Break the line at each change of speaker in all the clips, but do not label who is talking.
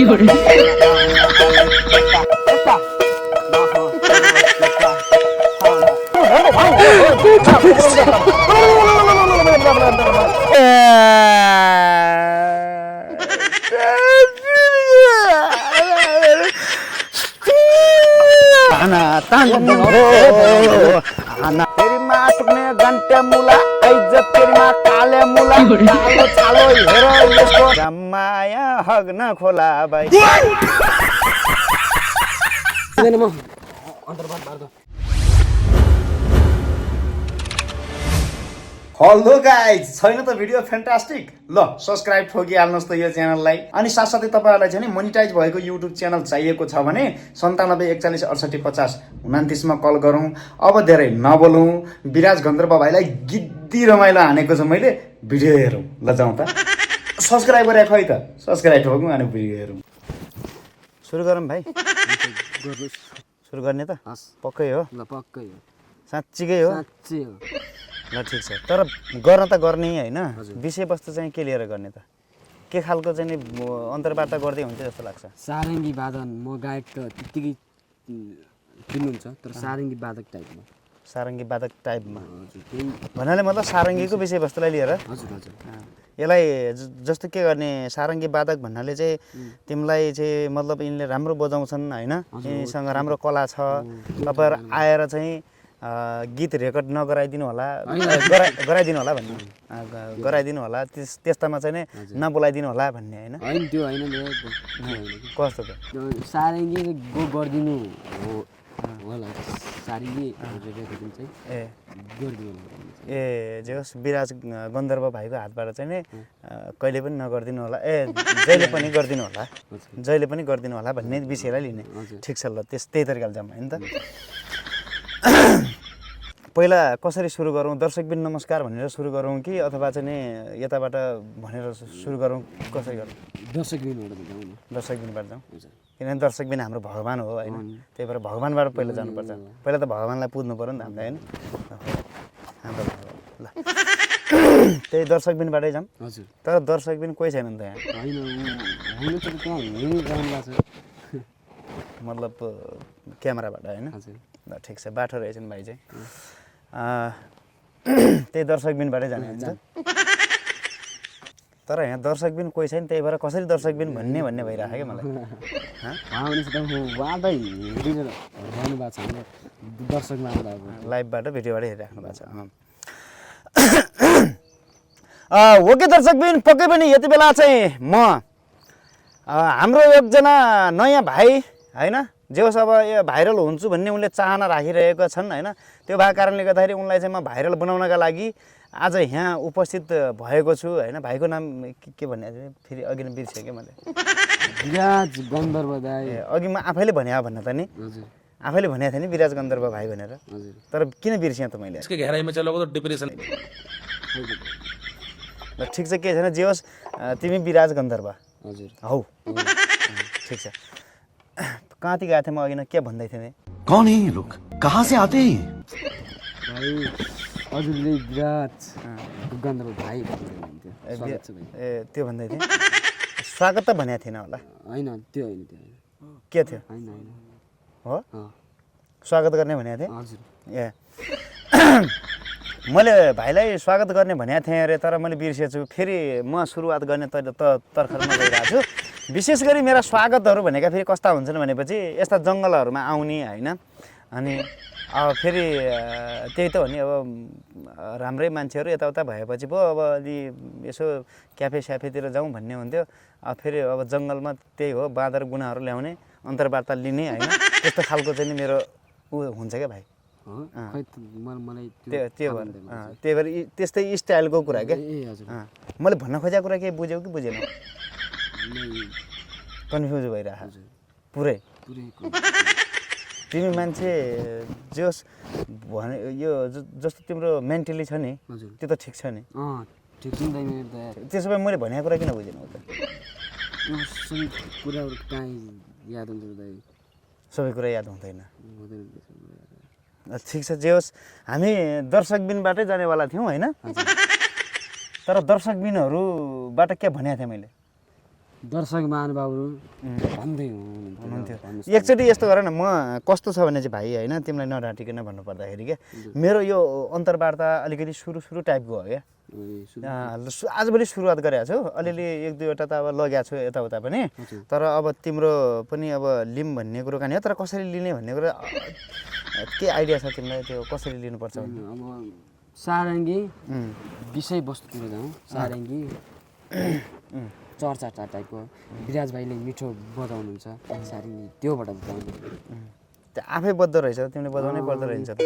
तेरी माँ टुक्ने घन्टे मुला आइज तेरी माँ काले मुला कालो छालो हेर यसको जम्माया हग्न खोला भाइ हेलो गाइज छैन त भिडियो फ्यान्टास्टिक ल सब्स्क्राइब ठोकिहाल्नुहोस् त यो च्यानललाई अनि साथसाथै तपाईँहरूलाई चाहिँ नि मोनिटाइज भएको युट्युब च्यानल चाहिएको छ भने 9741685029 मा कल गरौँ। अब धेरै नबोलौँ, विराज गन्धर्व भाइलाई गिद्दी रमाइलो हानेको छ मैले, भिडियो हेरौँ। ल जाउँ त, सब्स्क्राइब गरे खै त, सब्स्क्राइब ठोकौँ अनि भिडियो हेरौँ। सुरु गरौँ भाइ, सुरु गर्ने त पक्कै हो?
ल पक्कै हो,
साँच्चीकै हो?
साँच्चै हो।
ल ठिक छ, तर गर्न त गर्ने होइन, विषयवस्तु चाहिँ के लिएर गर्ने त? के खालको चाहिँ नि अन्तर्वार्ता गर्दै हुन्छ जस्तो लाग्छ?
सारङ्गी वादन, म गायक त त्यत्तिकै चिन्नुहुन्छ, तर सारङ्गी वादक टाइपमा।
सारङ्गी वादक टाइपमा
हजुर, त्यही
भन्नाले मतलब सारङ्गीको विषयवस्तुलाई लिएर?
हजुर हजुर।
यसलाई जस्तो के गर्ने, सारङ्गी वादक भन्नाले चाहिँ तिमीलाई चाहिँ मतलब यिनले राम्रो बजाउँछन् होइन, यिनीसँग राम्रो कला छ, तपाईँहरू आएर चाहिँ गीत रेकर्ड नगराइदिनु होला, गराइदिनु होला भन्ने, गराइदिनु होला, त्यस्तामा चाहिँ नि नबोलाइदिनु होला भन्ने होइन?
होइन त्यो होइन,
कस्तो त?
सारङ्गी गो गरिदिनु हो होला, सारङ्गी चाहिँ
ए
गरिदिनु
ए जे होस्, विराज गन्धर्व भाइको हातबाट चाहिँ नि कहिले पनि नगरिदिनु होला, ए जहिले पनि गरिदिनु होला, जहिले पनि गरिदिनु होला भन्ने विषयलाई लिने। ठिक छ, ल त्यही तरिकाले जाऊँ होइन त। पहिला कसरी सुरु गरौँ? दर्शकबिन नमस्कार भनेर सुरु गरौँ कि अथवा चाहिँ नि यताबाट भनेर सुरु गरौँ? कसरी गरौँ?
दर्शकबिनबाट जाउँ न।
दर्शकबिनबाट जाउँ, किनभने दर्शकबिन हाम्रो भगवान हो होइन, त्यही भएर भगवानबाट पहिला जानुपर्छ। पहिला त भगवानलाई पुज्नु पऱ्यो नि त हामीलाई होइन, हाम्रो भगवान। ल त्यही दर्शकबिनबाटै जाऊँ।
हजुर,
तर दर्शकबिन कोही छैन नि त यहाँ?
होइन त त्यहाँ हिँडिरहनु छ,
मतलब क्यामेराबाट होइन?
हजुर।
ल ठिक छ, बाठो रहेछन् भाइ चाहिँ। त्यही दर्शकबिनबाटै जाने हुन्छ। तर यहाँ दर्शकबिन कोही छैन, त्यही भएर कसरी दर्शकबिन भन्ने भइरहेको क्या मलाई।
उहाँलाई हिँडिरहनु भएको छ, दर्शकमा
लाइभबाट भिडियोबाट हेरिराख्नु भएको छ। हो कि दर्शकबिन, पक्कै पनि यति बेला चाहिँ म हाम्रो एकजना नयाँ भाइ होइन, जे होस् अब यो भाइरल हुन्छु भन्ने उनले चाहना राखिरहेका छन् होइन, त्यो भएको कारणले गर्दाखेरि उनलाई चाहिँ म भाइरल बनाउनका लागि आज यहाँ उपस्थित भएको छु होइन। भाइको नाम के भन्ने फेरि अघि नै बिर्सेँ क्या मैले,
विराज गन्धर्व दाइ।
अघि म आफैले भने भन्दा त नि, आफैले भनेको थिएँ नि विराज गन्धर्व भाइ भनेर, तर किन बिर्सेँ त मैले?
इसके गहराईमा चलोगे तो डिप्रेसन।
ल ठिक छ, के छैन, जे होस् तिमी विराज गन्धर्व
हजुर
हौ, ठिक छ। कहाँति गएको थिएँ म अघि, क्या भन्दै थिएँ नि?
कौन है ये लोग, कहाँ से आते हैं?
भाइ हजुरले विराज गन्धर्व भाइ
ए त्यो भन्दै थिएँ, स्वागत त भनेको थिएन होला?
होइन त्यो होइन, त्यो
के थियो?
होइन होइन
हो, स्वागत गर्ने भनेको थिएँ।
हजुर,
ए मैले भाइलाई स्वागत गर्ने भनेको थिएँ अरे, तर मैले बिर्सेछु। फेरि म सुरुवात गर्ने तर्खरमा गइरहेको छु। विशेष गरी मेरा स्वागतहरू भनेका फेरि कस्ता हुन्छन् भनेपछि यस्ता जङ्गलहरूमा आउने होइन, अनि अब फेरि त्यही त हो नि, अब राम्रै मान्छेहरू यताउता भएपछि पो अब अलि यसो क्याफे स्याफेतिर जाउँ भन्ने हुन्थ्यो। अब फेरि अब जङ्गलमा त्यही हो, बाँदर गुनाहरू ल्याउने, अन्तर्वार्ता लिने होइन, त्यस्तो खालको चाहिँ नि मेरो ऊ हुन्छ क्या भाइ। त्यही भएर त्यस्तै स्टाइलको कुरा क्या। मैले भन्न खोजेको कुरा केही बुझ्यौ कि बुझेन? कन्फ्युज भइरहेको पुरै। तिमी मान्छे जे होस् भने यो जस्तो तिम्रो मेन्टली छ नि, त्यो त ठिक छ नि? त्यसो भए मैले भनेको कुरा किन बुझेनौ त? सबै कुरा याद हुँदैन। ठिक छ, जे होस् हामी दर्शकबिनबाटै जानेवाला थियौँ होइन, तर दर्शकबिनहरूबाट के भनेको थिएँ मैले?
दर्शक महानुभावहरू भन्दै
हुनुहुन्थ्यो एकचोटि यस्तो गर न म कस्तो छ भने चाहिँ भाइ होइन तिमीलाई नडाँटिकन भन्नुपर्दाखेरि क्या मेरो यो अन्तर्वार्ता अलिकति सुरु टाइपको हो क्या आजभोलि सुरुवात गरेको छु अलिअलि एक दुईवटा त अब लगेको छु यताउता पनि तर अब तिम्रो पनि अब लिम भन्ने कुरो कहानी हो तर कसरी लिने भन्ने कुरो के आइडिया छ तिमीलाई त्यो कसरी लिनुपर्छ भन्ने
अब सारङ्गी विषयवस्तुतिर जाउँ सारङ्गी चर्चा टाइपको विराज भाइले मिठो बजाउनुहुन्छ सारङ्गी त्योबाट जाउँ
त्यो आफै बज्दो रहेछ तिमीले बजाउनै पर्दो रहेछ त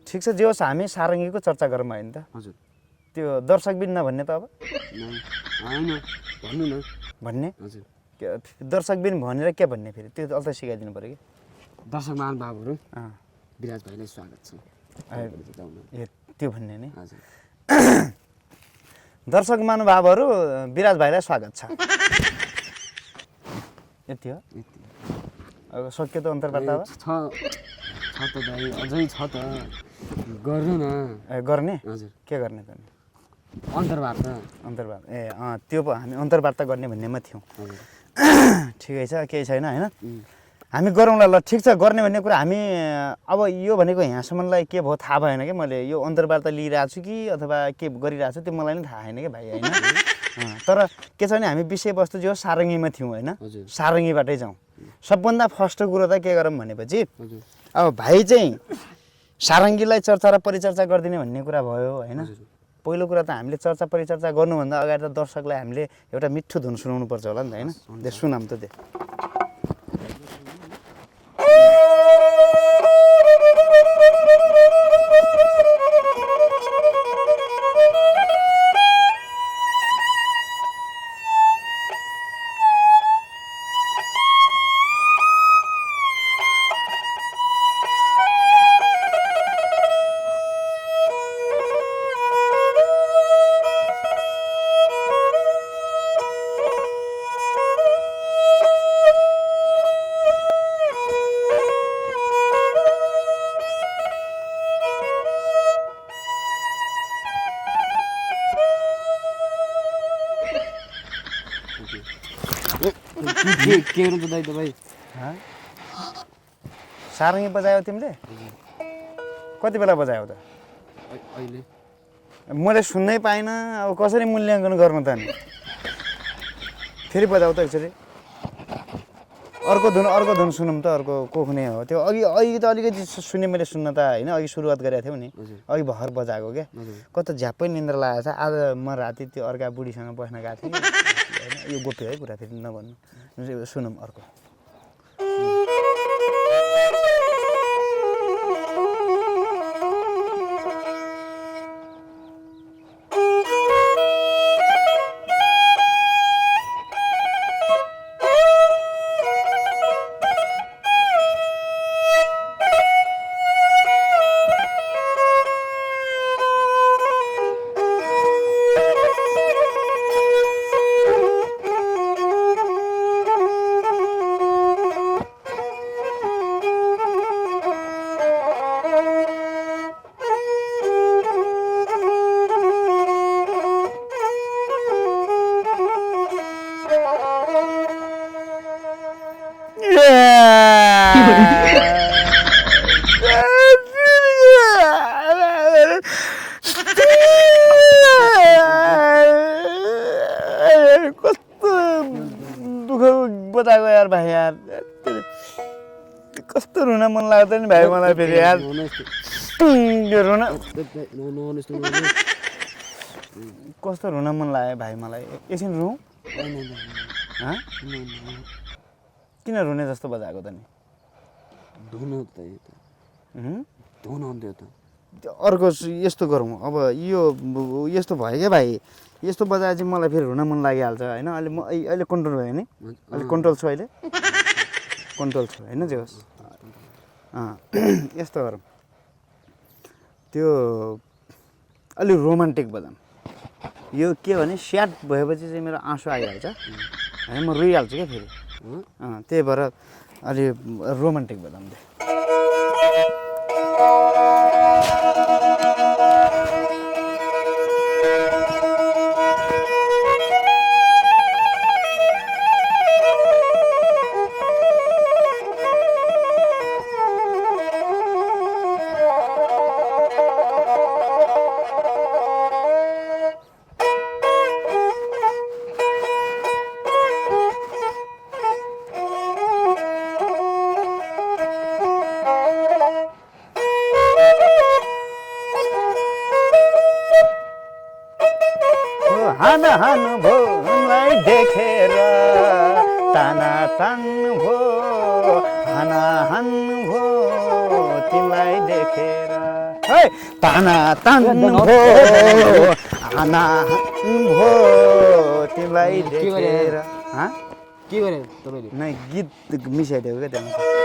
ठिक छ जे होस् हामी सारङ्गीको चर्चा गरौँ होइन त
हजुर
त्यो दर्शकबिन नभन्ने त अब
होइन भन्नु न
भन्ने
हजुर
दर्शकबिन भनेर के भन्ने फेरि त्यो अल्छी सिकाइदिनु पऱ्यो कि
दर्शक महानुभावहरू विराज भाइलाई स्वागत छ
ए त्यो भन्ने नि
हजुर
दर्शक महानुभावहरू विराज भाइलाई स्वागत छ यति हो अब सक्यो त अन्तर्वार्ता अब
छ त भाइ अझै छ त गर्नु न
गर्ने
हजुर
के गर्ने त
अन्तर्वार्ता
ए त्यो पो हामी अन्तर्वार्ता गर्ने भन्नेमा थियौँ ठिकै छ केही छैन होइन हामी गरौँला ल ठिक छ गर्ने भन्ने कुरा हामी अब यो भनेको यहाँसम्मलाई के भयो थाहा भएन कि मैले यो अन्तर्वार्ता लिइरहेको छु कि अथवा के गरिरहेको छु त्यो मलाई नि थाहा छैन कि भाइ होइन तर के छ भने हामी विषयवस्तु जो सारङ्गीमा थियौँ होइन सारङ्गीबाटै जाउँ सबभन्दा फर्स्ट कुरो त के गरौँ भनेपछि अब भाइ चाहिँ सारङ्गीलाई चर्चा र परिचर्चा गरिदिने भन्ने कुरा भयो होइन पहिलो कुरा त हामीले चर्चा परिचर्चा गर्नुभन्दा अगाडि त दर्शकलाई हामीले एउटा मिठो धुन सुनाउनु पर्छ होला नि त होइन त्यो सुनाम त त्यो
के गर्नु त दाइ तपाईँ
सारङ्गी बजायौ तिमीले कति बेला बजायौ त
अहिले
मैले सुन्नै पाइनँ अब कसरी मूल्याङ्कन गर्नु त नि फेरि बजाऊ त एकचोटि अर्को धुन सुनौँ त अर्को कोख्ने हो त्यो अघि त अलिकति सुने मैले सुन्न त होइन अघि सुरुवात गरेको थियौ नि अघि भर्खर बजाएको क्या कस्तो झ्याप्पै निन्द्रा लागेको छ आज म राति त्यो अर्का बुढीसँग बस्न गएको थिएँ होइन यो गोप्य है कुरा फेरि नभन्नु सुनौँ अर्को कस्तो दुःख बताएको यार भाइ यार कस्तो रुन मन लाग्छ नि भाइ मलाई फेरि यार यो रुन कस्तो रुन मन लाग्यो भाइ मलाई एकछिन रुँ किन रुने जस्तो बजाएको त नि अर्को यस्तो गरौँ अब यो यस्तो भयो क्या भाइ यस्तो बजाए चाहिँ मलाई फेरि रुन मन लागिहाल्छ होइन अहिले कन्ट्रोल भयो नि अहिले कन्ट्रोल छु अहिले कन्ट्रोल छु होइन जे होस् यस्तो गरौँ त्यो अलि रोमान्टिक बजाउँ यो के भने स्याड भएपछि चाहिँ मेरो आँसु आइहाल्छ होइन म रोइहाल्छु क्या फेरि त्यही भएर अलि रोमान्टिक बजाउँ दे हान भो उनलाई देखेर ताना तान भो हाना हान भो तिमीलाई देखेर है ताना तान भो हाना हान भो तिमीलाई देखेर
के गरे तपाईले
नै गीत मिसाइदिएको क्या त्यहाँ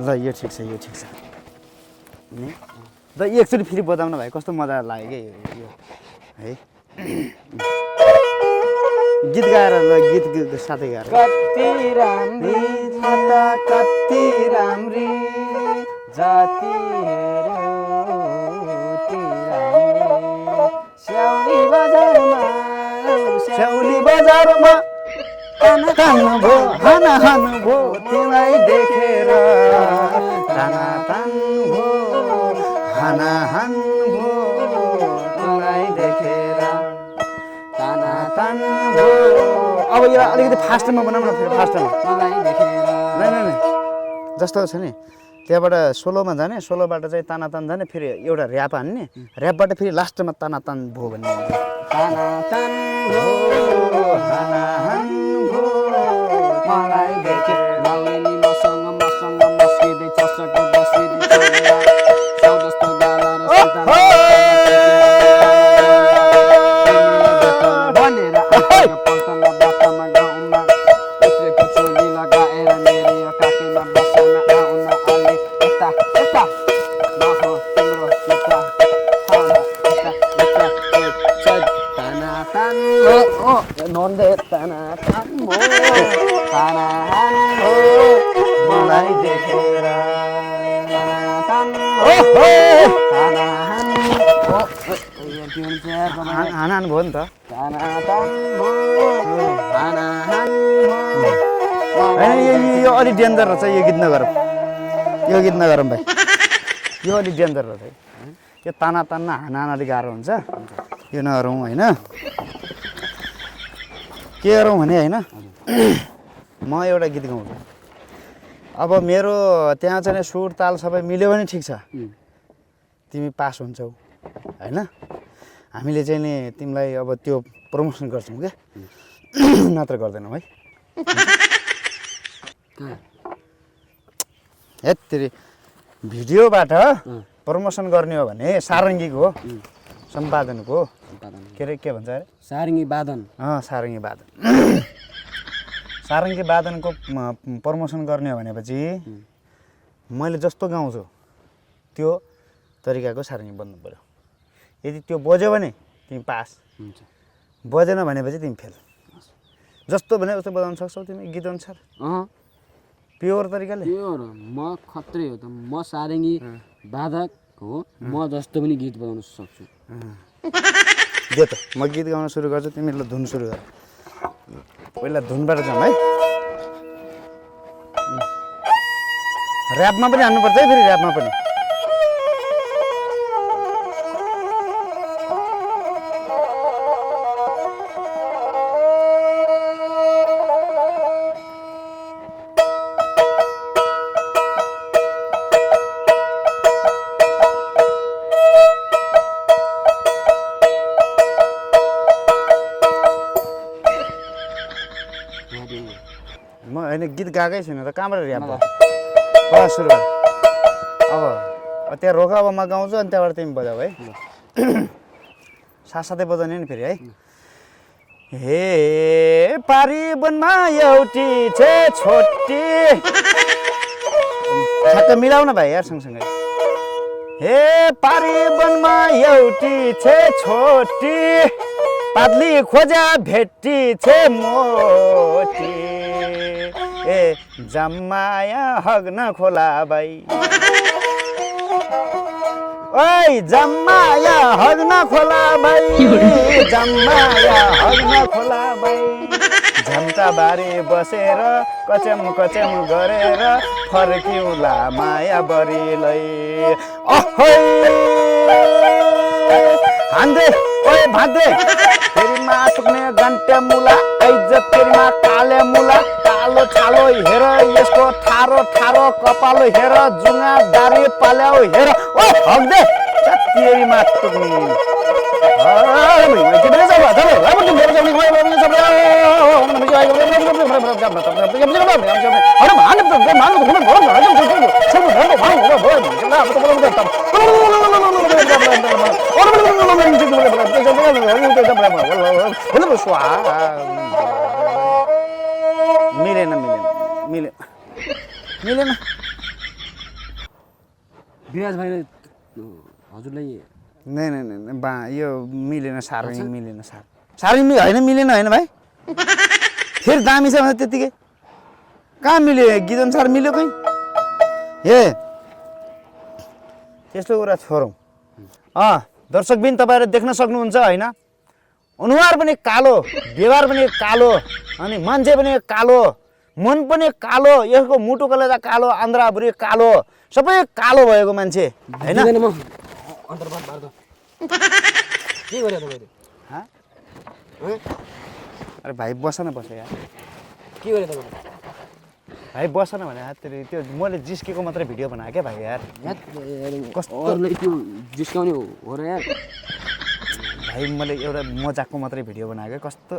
ल यो ठिक छ यो ठिक छ नि र एकचोटि फेरि बजाउन भाइ कस्तो मजा लाग्यो क्या यो है गीत गाएर ल गीत साथै गाएर
कति राम्री छटा कति राम्री जाति हेर्यो ती राम्री स्याउली बजारमा
तान भो हाना हान भो तिमीलाई देखेर ताना तान भो हाना हान भो तिमीलाई देखेर ताना तान भो अब यो अलिकति फास्टमा बनाउँ न फेरि फास्टमा
मलाई देखेर
नै जस्तो छ नि त्यहाँबाट सोलोमा जाने सोलोबाट चाहिँ ताना तान जाने फेरि एउटा ऱ्याप हान्ने ऱ्यापबाट फेरि लास्टमा ताना तान भो भन्ने
ताना तान भो
हाना हान भो
मलाई देखेर नौरेनी मसँग मस्किँदै चसक्क बसिँदै सौ जस्तो गाला र भनेर आफ्नो पल्टनमा बाटामा गाउँमा उत्रेको चोली लगाएर मेरो यो काखीमा बस्न आउन अलि यता यता नहो तिम्रो यता ताना तान हो नन्दे ताना तान हो ताना तान हो
मलाई देखेर
ताना तान हो ताना तान हो यो ट्युन चाहिँ
हान हान भयो नि त
ताना तान हो ताना तान हो
होइन यो अलिक डेन्जर रहेछ यो गीत नगरौँ भाइ यो अलिक डेन्जर रहेछ है यो ताना तान्न हाना अलिक गाह्रो हुन्छ यो नगरौँ होइन के गरौँ भने होइन म एउटा गीत गाउँछु अब मेरो त्यहाँ चाहिँ सुर ताल सबै मिल्यो भने ठिक छ तिमी पास हुन्छौ होइन हामीले चाहिँ नि तिमीलाई अब त्यो प्रमोसन गर्छौँ क्या नत्र गर्दैनौँ है हेत्तेरी भिडियोबाट प्रमोसन गर्ने हो भने सारङ्गीको हो सम्पादनको हो के अरे के भन्छ अरे
सारङ्गी वादन
सारङ्गी वादन सारङ्गी वादनको प्रमोसन गर्ने हो भनेपछि मैले जस्तो गाउँछु त्यो तरिकाको सारङ्गी बन्नु पऱ्यो यदि त्यो बज्यो भने तिमी पास
हुन्छ
बजेन भनेपछि तिमी फेल जस्तो भने उस्तो बजाउन सक्छौ तिमी गीत अनुसार प्योर तरिकाले
प्योर म खत्रै हो त म सारङ्गी वादक हो म जस्तो पनि गीत बजाउन सक्छु
दे त म गीत गाउन सुरु गर्छु तिमीले धुन सुरु गर पहिला धुनबाट जाउँ है ऱ्यापमा पनि हान्नुपर्छ है फेरि ऱ्यापमा पनि म होइन गीत गाएकै छैन त कहाँबाट ऱ्याप भयो सुरु गर अब त्यहाँ रोक अब म गाउँछु अनि त्यहाँबाट तिमी बजाऊ है साथसाथै बजाउने नि फेरि है हे पारी वनमा एउटी छे छोटी ठ्याक्क मिलाउ न भाइ यार सँगसँगै हे पारी वनमा एउटी छे छोटी पातली खोजा भेट्टी छे मोटी ए जम्माया हग्न खोला बाई ओइ जम्माया हग्न खोला बाई जम्माया हग्न खोला बाई झम्टा बारी बसेर कचेम कचेम गरेर फर्किउँला माया बरीलाई ओहै हान्दै ओए भाँदै फेरिमा टुक्ने गन्टे मुला आइज फेरिमा काले मुला कालो छालो हेर यसको सारो ठारो कपालो हेर जुङ्गा दारी पाल्याउ हेर ओ हग्दे तेरी मातुक्नी मिलेन
विराज भाइले हजुरलाई
नै बा यो मिलेन साह्रै मिलेन साह्रै होइन मिलेन होइन भाइ फेरि दामी छ भने त्यतिकै कहाँ मिल्यो गीत अनुसार मिल्यो कहीँ ए त्यस्तो कुरा छोडौँ दर्शकबिन तपाईँहरू देख्न सक्नुहुन्छ होइन अनुहार पनि कालो व्यवहार पनि कालो अनि मान्छे पनि कालो मन पनि कालो यसको मुटु कलेजा कालो आन्द्राभुरी कालो सबै कालो भएको मान्छे होइन
अन्तर्वाद बार्दो के गर्यो तपाईले
अरे भाइ बस न यार
के गर्यो तपाईले
भाइ बस न भने त्यो मैले जिस्केको मात्रै भिडियो बनाएँ क्या भाइ यार
कस्तो अरूलाई त्यो जिस्काउने हो र यार
भाइ मैले एउटा मजाकको मात्रै भिडियो बनाएको कस्तो